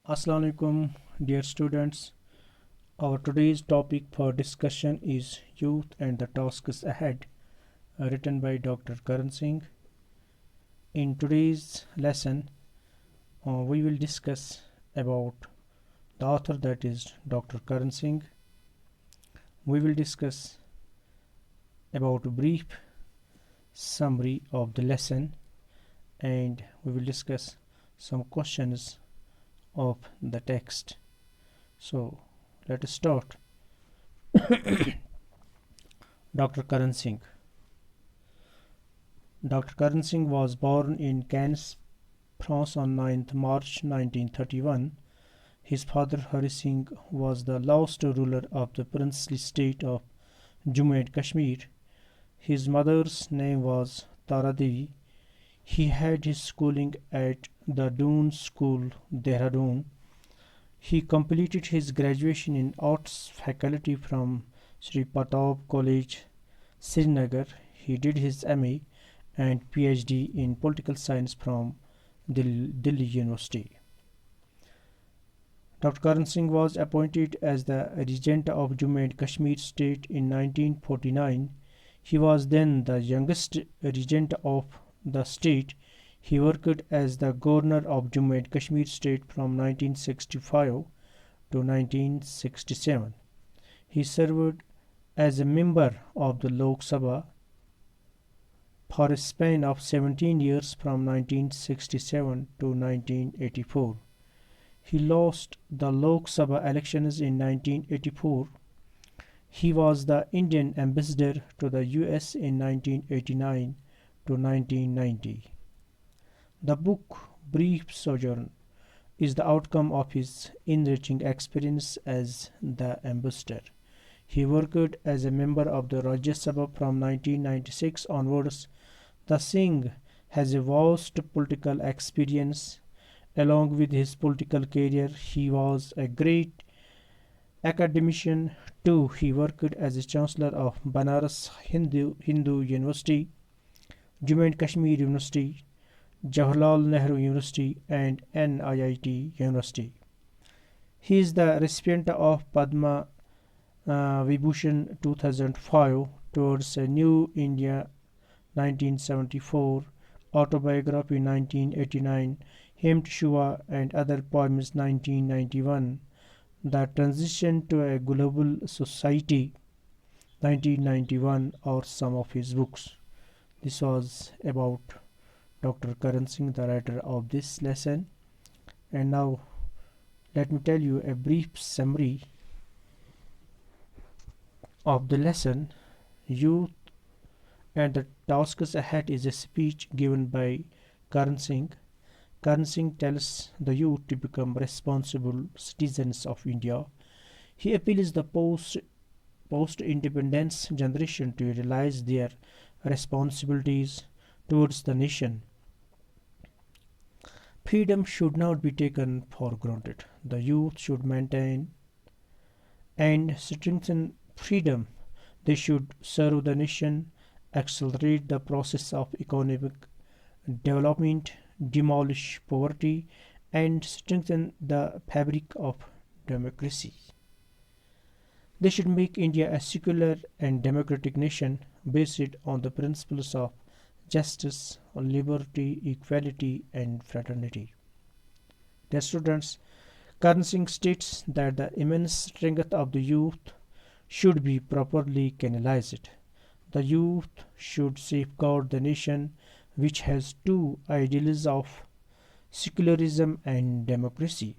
Assalamu alaikum, dear students. Our today's topic for discussion is Youth and the Tasks Ahead, written by Dr. Karan Singh. In today's lesson, we will discuss about the author, that is Dr. Karan Singh. We will discuss about a brief summary of the lesson, and we will discuss some questions of the text. So let us start. Dr. Karan Singh. Dr. Karan Singh was born in Cannes, France on 9th March 1931. His father Hari Singh was the last ruler of the princely state of Jammu and Kashmir. His mother's name was Tara Devi. He had his schooling at the Doon School, Dehradun. He completed his graduation in Arts faculty from Sri Pratap College, Srinagar. He did his MA and PhD in Political Science from Delhi University. Dr. Karan Singh was appointed as the Regent of Jammu and Kashmir State in 1949. He was then the youngest Regent of the state. He worked as the Governor of Jammu and Kashmir State from 1965 to 1967. He served as a member of the Lok Sabha for a span of 17 years from 1967 to 1984. He lost the Lok Sabha elections in 1984. He was the Indian ambassador to the US in 1989 to 1990. The book Brief Sojourn is the outcome of his enriching experience as the ambassador. He worked as a member of the Rajya Sabha from 1996 onwards. The Singh has a vast political experience. Along with his political career, he was a great academician too. He worked as a chancellor of Banaras Hindu University, Jammu and Kashmir University, Jawaharlal Nehru University, and NIIT University. He is the recipient of Padma Vibhushan 2005 towards a New India 1974, autobiography 1989, Hymn to Shiva and Other Poems 1991, The Transition to a Global Society 1991 are some of his books. This was about Dr. Karan Singh, the writer of this lesson. And now let me tell you a brief summary of the lesson. Youth and the Tasks Ahead is a speech given by Karan Singh. Karan Singh tells the youth to become responsible citizens of India. He appeals the post-independence generation to realize their responsibilities towards the nation. Freedom should not be taken for granted. The youth should maintain and strengthen freedom. They should serve the nation, accelerate the process of economic development, demolish poverty, and strengthen the fabric of democracy. They should make India a secular and democratic nation based on the principles of justice, liberty, equality, and fraternity. Dear students, Karan Singh states that the immense strength of the youth should be properly canalized. The youth should safeguard the nation, which has two ideals of secularism and democracy.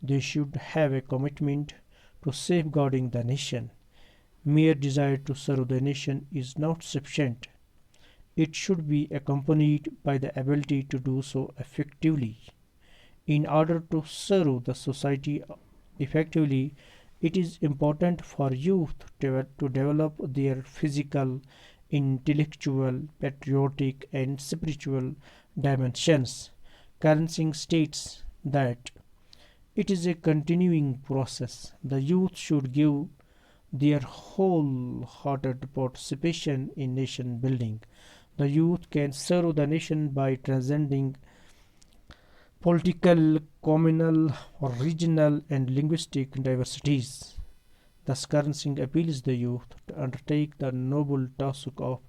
They should have a commitment to safeguarding the nation. Mere desire to serve the nation is not sufficient. It should be accompanied by the ability to do so effectively. In order to serve the society effectively, it is important for youth to develop their physical, intellectual, patriotic, and spiritual dimensions. Karan Singh states that it is a continuing process. The youth should give their wholehearted participation in nation building. The youth can serve the nation by transcending political, communal, regional, and linguistic diversities. Thus, Karan Singh appeals the youth to undertake the noble task of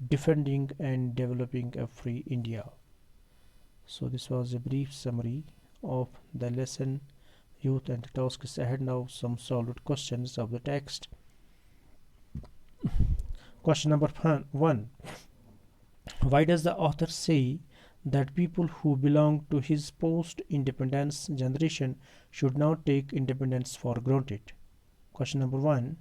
defending and developing a free India. So, this was a brief summary of the lesson Youth and the tasks ahead. Now, some solved questions of the text. Question number 1. Why does the author say that people who belong to his post independence generation should not take independence for granted? Question number 1.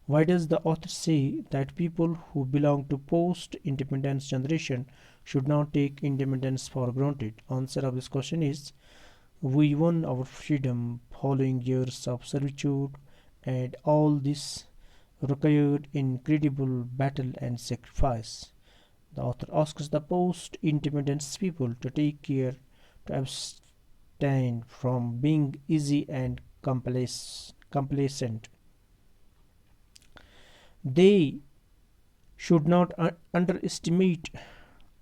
Why does the author say that people who belong to post independence generation should not take independence for granted? Answer of this question is, we won our freedom following years of servitude, and all this required incredible battle and sacrifice. The author asks the post independence people to take care to abstain from being easy and complacent. They should not underestimate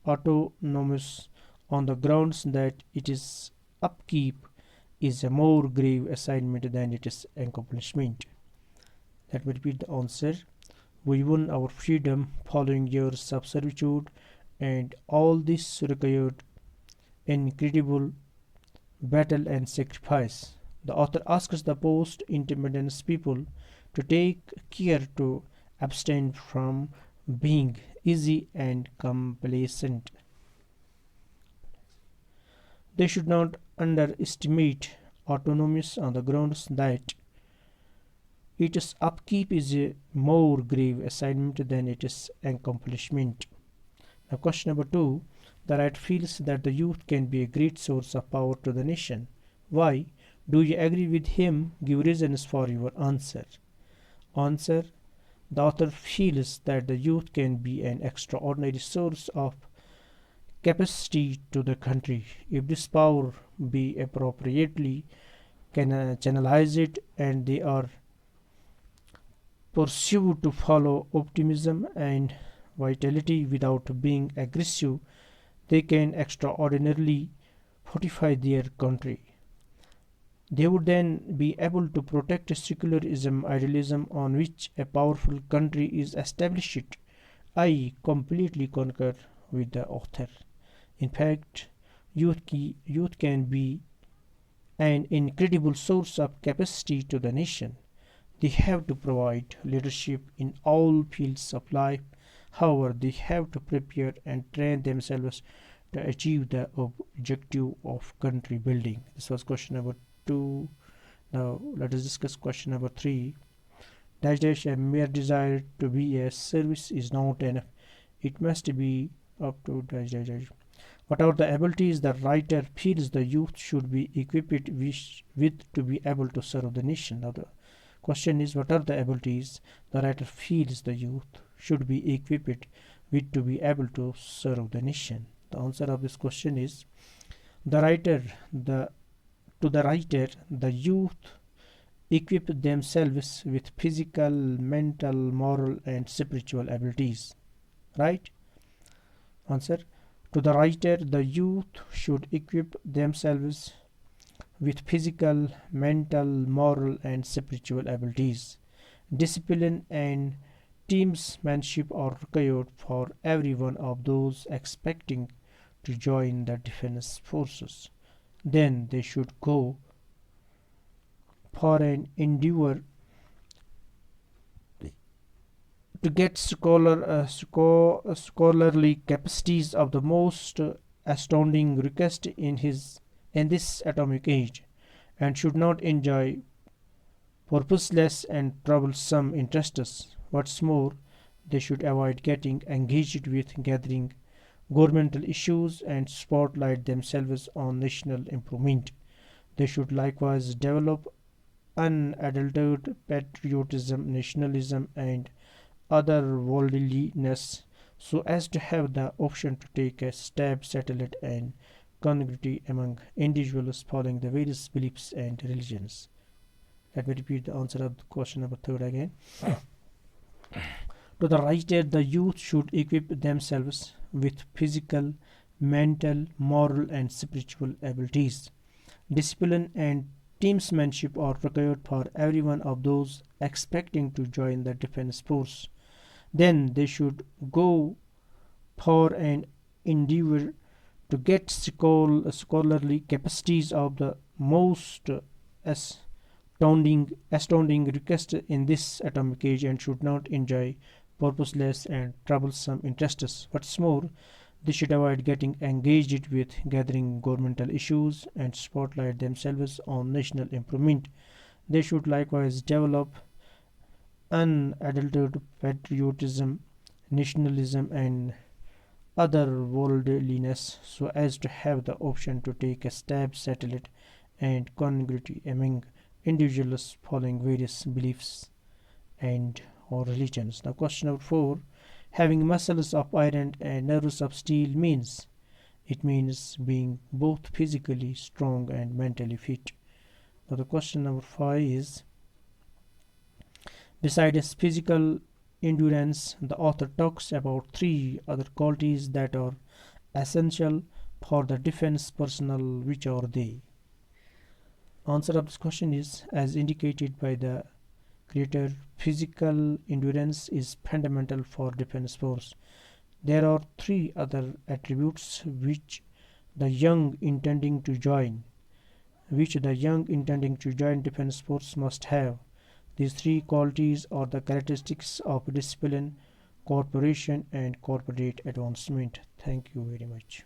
autonomous on the grounds that its upkeep is a more grave assignment than its accomplishment. Let me repeat the answer. We won our freedom following years of servitude, and all this required incredible battle and sacrifice. The author asks the post independence people to take care to abstain from being easy and complacent. They should not underestimate autonomies on the grounds that its upkeep is a more grave assignment than its accomplishment. Now, question number 2. The writer feels that the youth can be a great source of power to the nation. Why? Do you agree with him? Give reasons for your answer. Answer. The author feels that the youth can be an extraordinary source of capacity to the country if this power be appropriately channelized and they are pursued to follow optimism and vitality without being aggressive. They can extraordinarily fortify their country. They would then be able to protect secularism idealism on which a powerful country is established. I completely concur with the author. In fact, youth can be an incredible source of capacity to the nation. They have to provide leadership in all fields of life. However, they have to prepare and train themselves to achieve the objective of country building. This was question number 2. Now, let us discuss question number 3. A mere desire to be a service is not enough. It must be up to What are the abilities the writer feels the youth should be equipped with to be able to serve the nation? Now, the question is, what are the abilities the writer feels the youth should be equipped with to be able to serve the nation? The answer of this question is, the writer the to the writer the youth equip themselves with physical, mental, moral, and spiritual abilities. Right? Answer. To the writer the youth should equip themselves with physical, mental, moral, and spiritual abilities. Discipline and teamsmanship are required for every one of those expecting to join the defense forces. Then they should go for an endeavor to get scholarly capacities of the most astounding request in this atomic age, and should not enjoy purposeless and troublesome interests. What's more, they should avoid getting engaged with gathering governmental issues and spotlight themselves on national improvement. They should likewise develop unadulterated patriotism, nationalism, and otherworldliness so as to have the option to take a step settled and congruity among individuals following the various beliefs and religions. Let me repeat the answer of the question number 3 again. To the writer, the youth should equip themselves with physical, mental, moral, and spiritual abilities. Discipline and teamsmanship are required for every one of those expecting to join the defense force. Then they should go for an endeavor to get scholarly capacities of the most astounding request in this atomic age and should not enjoy purposeless and troublesome interests. What's more, they should avoid getting engaged with gathering governmental issues and spotlight themselves on national improvement. They should likewise develop unadulterated patriotism, nationalism, and other worldliness so as to have the option to take a step satellite and congruity among individuals following various beliefs and or religions. Now question number 4, having muscles of iron and nerves of steel means it means being both physically strong and mentally fit. Now the question number 5 is, besides physical endurance, the author talks about three other qualities that are essential for the defense personnel. Which are they? Answer of this question is, as indicated by the creator, physical endurance is fundamental for defense force. There are three other attributes the young intending to join which the young intending to join defense force must have. These three qualities are the characteristics of discipline, cooperation, and corporate advancement. Thank you very much.